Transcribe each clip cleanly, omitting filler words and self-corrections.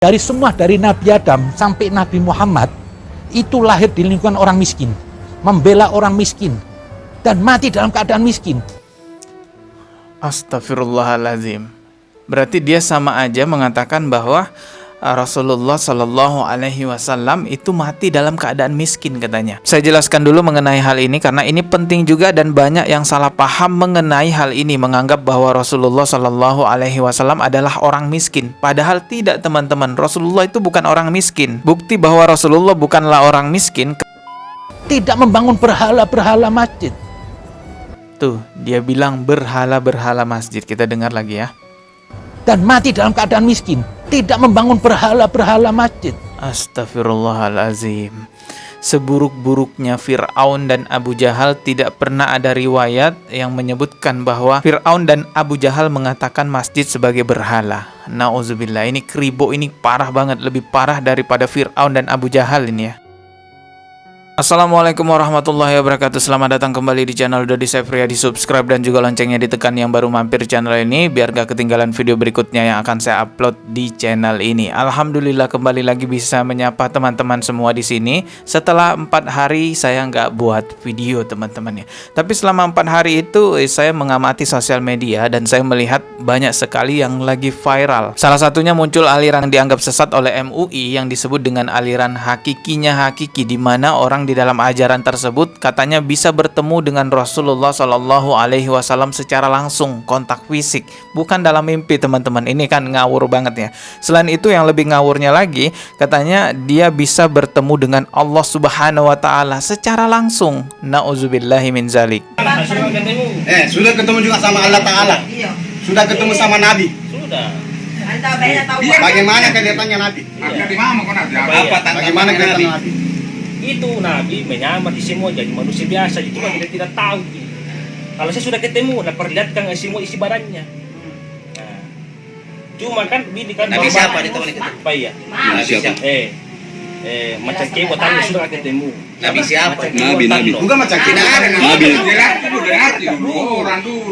Dari semua, dari Nabi Adam sampai Nabi Muhammad, itu lahir di lingkungan orang miskin, membela orang miskin, dan mati dalam keadaan miskin. Astagfirullahaladzim. Berarti dia sama aja mengatakan bahwa Rasulullah Shallallahu Alaihi Wasallam itu mati dalam keadaan miskin katanya. Saya jelaskan dulu mengenai hal ini karena ini penting juga dan banyak yang salah paham mengenai hal ini, menganggap bahwa Rasulullah Shallallahu Alaihi Wasallam adalah orang miskin. Padahal tidak, teman-teman. Rasulullah itu bukan orang miskin. Bukti bahwa Rasulullah bukanlah orang miskin. Tidak membangun berhala-berhala masjid. Tuh, dia bilang berhala-berhala masjid. Kita dengar lagi ya. Dan mati dalam keadaan miskin. Tidak membangun berhala-berhala masjid. Astagfirullahalazim. Seburuk-buruknya Fir'aun dan Abu Jahal, tidak pernah ada riwayat yang menyebutkan bahwa Fir'aun dan Abu Jahal mengatakan masjid sebagai berhala. Nauzubillah, ini kribo, ini parah banget. Lebih parah daripada Fir'aun dan Abu Jahal ini ya. Assalamualaikum warahmatullahi wabarakatuh. Selamat datang kembali di channel Dodi Sefria. Di subscribe dan juga loncengnya ditekan yang baru mampir channel ini, biar gak ketinggalan video berikutnya yang akan saya upload di channel ini. Alhamdulillah kembali lagi bisa menyapa teman-teman semua di sini. Setelah 4 hari saya nggak buat video, teman-teman ya. Tapi selama 4 hari itu saya mengamati sosial media dan saya melihat banyak sekali yang lagi viral. Salah satunya muncul aliran yang dianggap sesat oleh MUI yang disebut dengan aliran hakikinya hakiki, di mana orang di dalam ajaran tersebut katanya bisa bertemu dengan Rasulullah Shallallahu Alaihi Wasallam secara langsung, kontak fisik, bukan dalam mimpi, teman-teman. Ini kan ngawur banget ya. Selain itu yang lebih ngawurnya lagi, katanya dia bisa bertemu dengan Allah Subhanahu Wa Taala secara langsung. Nauzubillahi min zalik. Sudah ketemu juga sama Allah Ta'ala. Sudah ketemu sama Nabi. Sudah. Bagaimana kelihatannya Nabi? Bagaimana kelihatannya Nabi? Itu Nabi menyamar di semua jadi manusia biasa, jadi cuma kita tidak tahu. Kalau saya sudah ketemu, nah perlihatkan semua isi badannya. Nah, cuma kan ini kan Nabi siapa di tahun itu? Apa ya? Nabi siapa? Macam kebotannya sudah ketemu. Nabi siapa? Nabi. Bukan macam tidak ada Nabi.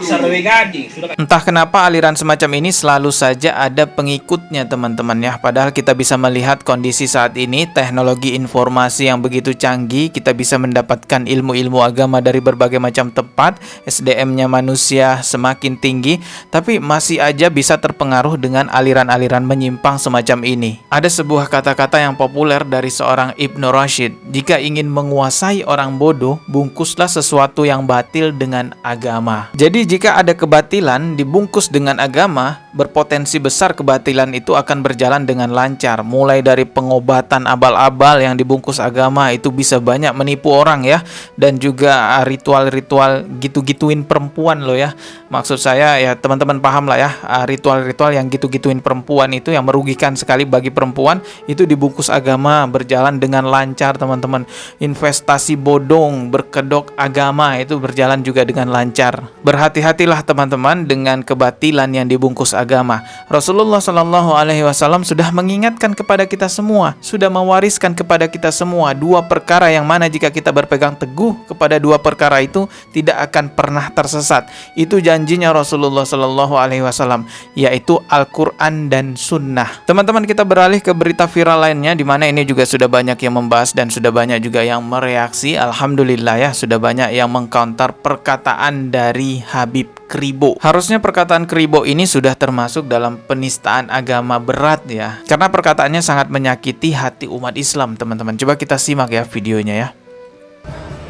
Sarwe gading sudah. Entah kenapa aliran semacam ini selalu saja ada pengikutnya, teman-teman ya. Padahal kita bisa melihat kondisi saat ini, teknologi informasi yang begitu canggih, kita bisa mendapatkan ilmu-ilmu agama dari berbagai macam tempat, SDM-nya manusia semakin tinggi, tapi masih aja bisa terpengaruh dengan aliran-aliran menyimpang semacam ini. Ada sebuah kata-kata yang populer dari seorang Ibnu Rashid, jika ingin menguasai orang bodoh, bungkuslah sesuatu yang batil dengan agama. Jadi jika ada kebatilan dibungkus dengan agama, berpotensi besar kebatilan itu akan berjalan dengan lancar. Mulai dari pengobatan abal-abal yang dibungkus agama itu bisa banyak menipu orang ya. Dan juga ritual-ritual gitu-gituin perempuan loh ya. Maksud saya ya teman-teman paham lah ya, ritual-ritual yang gitu-gituin perempuan itu yang merugikan sekali bagi perempuan, itu dibungkus agama, berjalan dengan lancar, teman-teman. Investasi bodong berkedok agama itu berjalan juga dengan lancar. Berhati-hatilah teman-teman dengan kebatilan yang dibungkus agama. Rasulullah Shallallahu Alaihi Wasallam sudah mengingatkan kepada kita semua, sudah mewariskan kepada kita semua 2 perkara yang mana jika kita berpegang teguh kepada 2 perkara itu tidak akan pernah tersesat. Itu janjinya Rasulullah Shallallahu Alaihi Wasallam, yaitu Al-Quran dan Sunnah. Teman-teman, kita beralih ke berita viral lainnya, di mana ini juga sudah banyak yang membahas dan sudah banyak juga yang mereaksi. Alhamdulillah ya, sudah banyak yang mengcounter perkataan dari Habib Kribo. Harusnya perkataan Kribo ini sudah termasuk dalam penistaan agama berat ya, karena perkataannya sangat menyakiti hati umat Islam, teman-teman. Coba kita simak ya videonya ya.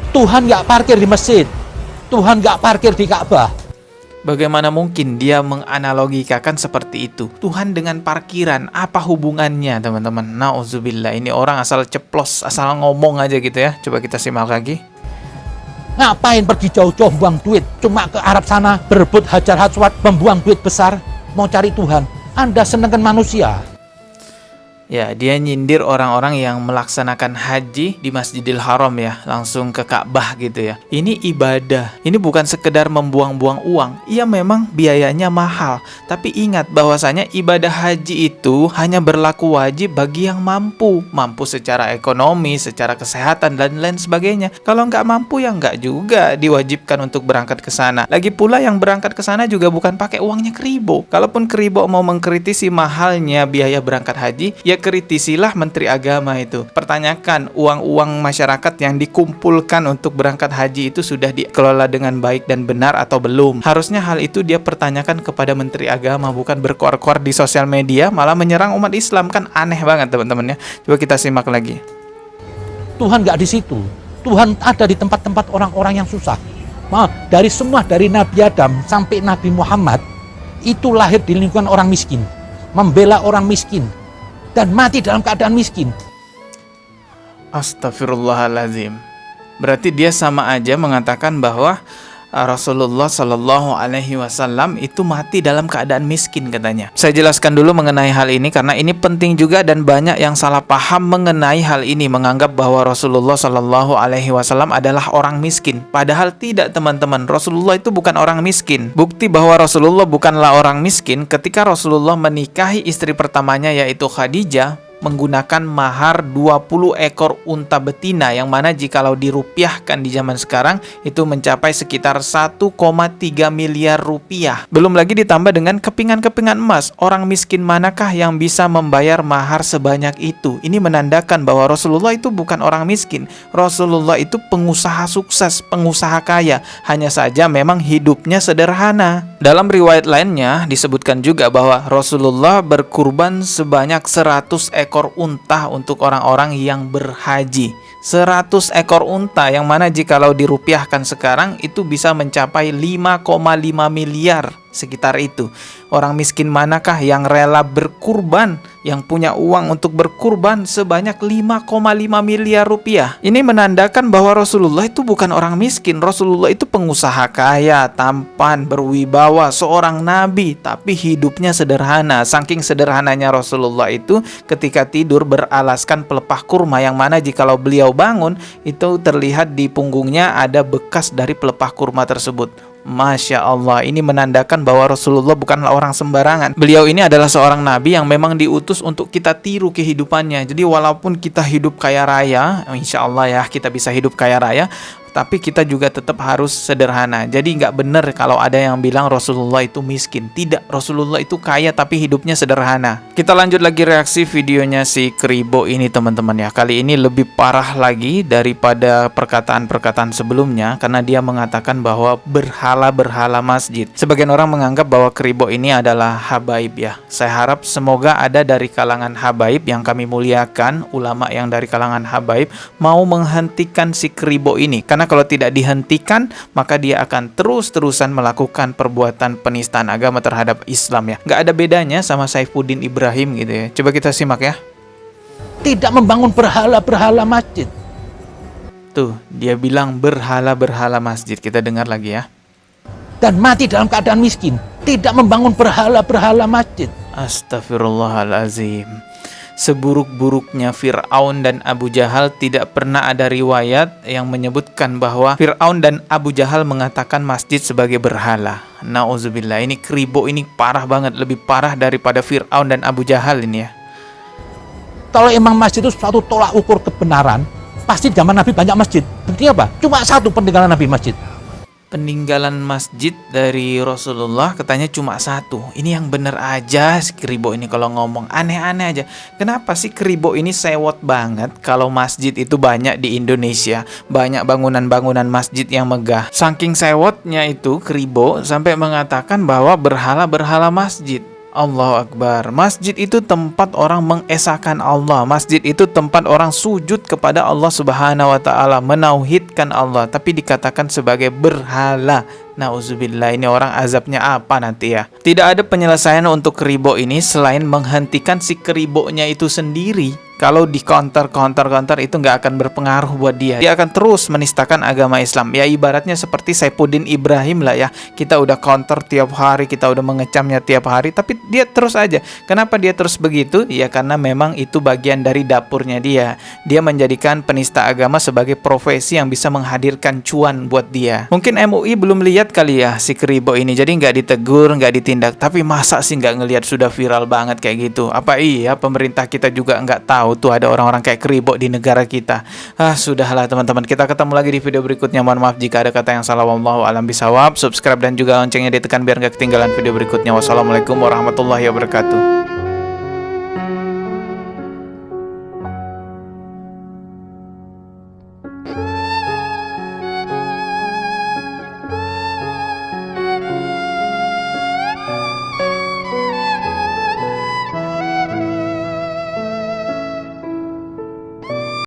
Tuhan nggak parkir di masjid. Tuhan nggak parkir di Ka'bah. Bagaimana mungkin dia menganalogikakan seperti itu? Tuhan dengan parkiran, apa hubungannya, teman-teman? Nauzubillah, ini orang asal ceplos, asal ngomong aja gitu ya. Coba kita simak lagi. Ngapain pergi jauh-jauh buang duit? Cuma ke Arab sana berebut Hajar Aswad, membuang duit besar, mau cari Tuhan. Anda senengkan manusia. Ya, dia nyindir orang-orang yang melaksanakan haji di Masjidil Haram ya, langsung ke Ka'bah gitu ya. Ini ibadah, ini bukan sekedar membuang-buang uang. Iya memang biayanya mahal, tapi ingat bahwasanya ibadah haji itu hanya berlaku wajib bagi yang mampu. Mampu secara ekonomi, secara kesehatan, dan lain sebagainya. Kalau nggak mampu ya nggak juga diwajibkan untuk berangkat ke sana. Lagi pula yang berangkat ke sana juga bukan pakai uangnya Kribo. Kalaupun Kribo mau mengkritisi mahalnya biaya berangkat haji, ya kritisilah Menteri Agama itu. Pertanyakan uang-uang masyarakat yang dikumpulkan untuk berangkat haji itu sudah dikelola dengan baik dan benar atau belum. Harusnya hal itu dia pertanyakan kepada Menteri Agama, bukan berkoar-koar di sosial media malah menyerang umat Islam. Kan aneh banget teman-teman ya. Coba kita simak lagi. Tuhan nggak di situ. Tuhan ada di tempat-tempat orang-orang yang susah. Dari Nabi Adam sampai Nabi Muhammad itu lahir di lingkungan orang miskin, membela orang miskin, dan mati dalam keadaan miskin. Astagfirullahalazim. Berarti dia sama aja mengatakan bahwa Rasulullah Shallallahu Alaihi Wasallam itu mati dalam keadaan miskin katanya. Saya jelaskan dulu mengenai hal ini karena ini penting juga dan banyak yang salah paham mengenai hal ini, menganggap bahwa Rasulullah Shallallahu Alaihi Wasallam adalah orang miskin. Padahal tidak teman-teman, Rasulullah itu bukan orang miskin. Bukti bahwa Rasulullah bukanlah orang miskin ketika Rasulullah menikahi istri pertamanya yaitu Khadijah menggunakan mahar 20 ekor unta betina yang mana jikalau dirupiahkan di zaman sekarang itu mencapai sekitar 1,3 miliar rupiah. Belum lagi ditambah dengan kepingan-kepingan emas. Orang miskin manakah yang bisa membayar mahar sebanyak itu? Ini menandakan bahwa Rasulullah itu bukan orang miskin. Rasulullah itu pengusaha sukses, pengusaha kaya. Hanya saja memang hidupnya sederhana. Dalam riwayat lainnya disebutkan juga bahwa Rasulullah berkurban sebanyak 100 ekor unta untuk orang-orang yang berhaji. 100 ekor unta yang mana jikalau dirupiahkan sekarang itu bisa mencapai 5,5 miliar, sekitar itu. Orang miskin manakah yang rela berkurban, yang punya uang untuk berkurban sebanyak 5,5 miliar rupiah? Ini menandakan bahwa Rasulullah itu bukan orang miskin. Rasulullah itu pengusaha kaya, tampan, berwibawa, seorang nabi, tapi hidupnya sederhana. Saking sederhananya Rasulullah itu ketika tidur beralaskan pelepah kurma yang mana jikalau beliau bangun itu terlihat di punggungnya ada bekas dari pelepah kurma tersebut. Masya Allah, ini menandakan bahwa Rasulullah bukanlah orang sembarangan. Beliau ini adalah seorang nabi yang memang diutus untuk kita tiru kehidupannya. Jadi walaupun kita hidup kaya raya, insya Allah ya kita bisa hidup kaya raya, tapi kita juga tetap harus sederhana. Jadi nggak benar kalau ada yang bilang Rasulullah itu miskin. Tidak, Rasulullah itu kaya tapi hidupnya sederhana. Kita lanjut lagi reaksi videonya si Kribo ini teman-teman ya. Kali ini lebih parah lagi daripada perkataan-perkataan sebelumnya karena dia mengatakan bahwa berhala-berhala masjid. Sebagian orang menganggap bahwa Kribo ini adalah habaib ya. Saya harap semoga ada dari kalangan habaib yang kami muliakan, ulama yang dari kalangan habaib mau menghentikan si Kribo ini. Karena kalau tidak dihentikan, maka dia akan terus-terusan melakukan perbuatan penistaan agama terhadap Islam ya. Nggak ada bedanya sama Saifuddin Ibrahim gitu ya. Coba kita simak ya. Tidak membangun berhala-berhala masjid. Tuh, dia bilang berhala-berhala masjid. Kita dengar lagi ya. Dan mati dalam keadaan miskin. Tidak membangun berhala-berhala masjid. Astagfirullahalazim. Seburuk-buruknya Fir'aun dan Abu Jahal tidak pernah ada riwayat yang menyebutkan bahwa Fir'aun dan Abu Jahal mengatakan masjid sebagai berhala. Nauzubillah, ini Kribo ini parah banget, lebih parah daripada Fir'aun dan Abu Jahal ini ya. Kalau emang masjid itu suatu tolak ukur kebenaran, pasti zaman Nabi banyak masjid. Buktinya apa? Cuma satu peninggalan Nabi masjid. Peninggalan masjid dari Rasulullah katanya cuma satu. Ini yang bener aja si Kribo ini kalau ngomong aneh-aneh aja. Kenapa sih Kribo ini sewot banget kalau masjid itu banyak di Indonesia, banyak bangunan-bangunan masjid yang megah. Saking sewotnya itu Kribo sampai mengatakan bahwa berhala-berhala masjid. Allahu Akbar. Masjid itu tempat orang mengesahkan Allah. Masjid itu tempat orang sujud kepada Allah Subhanahu wa taala, menauhidkan Allah, tapi dikatakan sebagai berhala. Nauzubillah, ini orang azabnya apa nanti ya? Tidak ada penyelesaian untuk Kribo ini selain menghentikan si Kribonya itu sendiri. Kalau di counter itu nggak akan berpengaruh buat dia. Dia akan terus menistakan agama Islam. Ya ibaratnya seperti Saifuddin Ibrahim lah ya. Kita udah counter tiap hari, kita udah mengecamnya tiap hari, tapi dia terus aja. Kenapa dia terus begitu? Ya karena memang itu bagian dari dapurnya dia. Dia menjadikan penista agama sebagai profesi yang bisa menghadirkan cuan buat dia. Mungkin MUI belum lihat kali ya si Kribo ini, jadi nggak ditegur, nggak ditindak. Tapi masa sih nggak ngelihat sudah viral banget kayak gitu? Apa iya pemerintah kita juga nggak tahu tuh ada orang-orang kayak Kribo di negara kita? Sudahlah teman-teman, kita ketemu lagi di video berikutnya. Mohon maaf jika ada kata yang salah. Wallahu a'lam bishawab. Subscribe dan juga loncengnya ditekan biar nggak ketinggalan video berikutnya. Wassalamualaikum warahmatullahi wabarakatuh.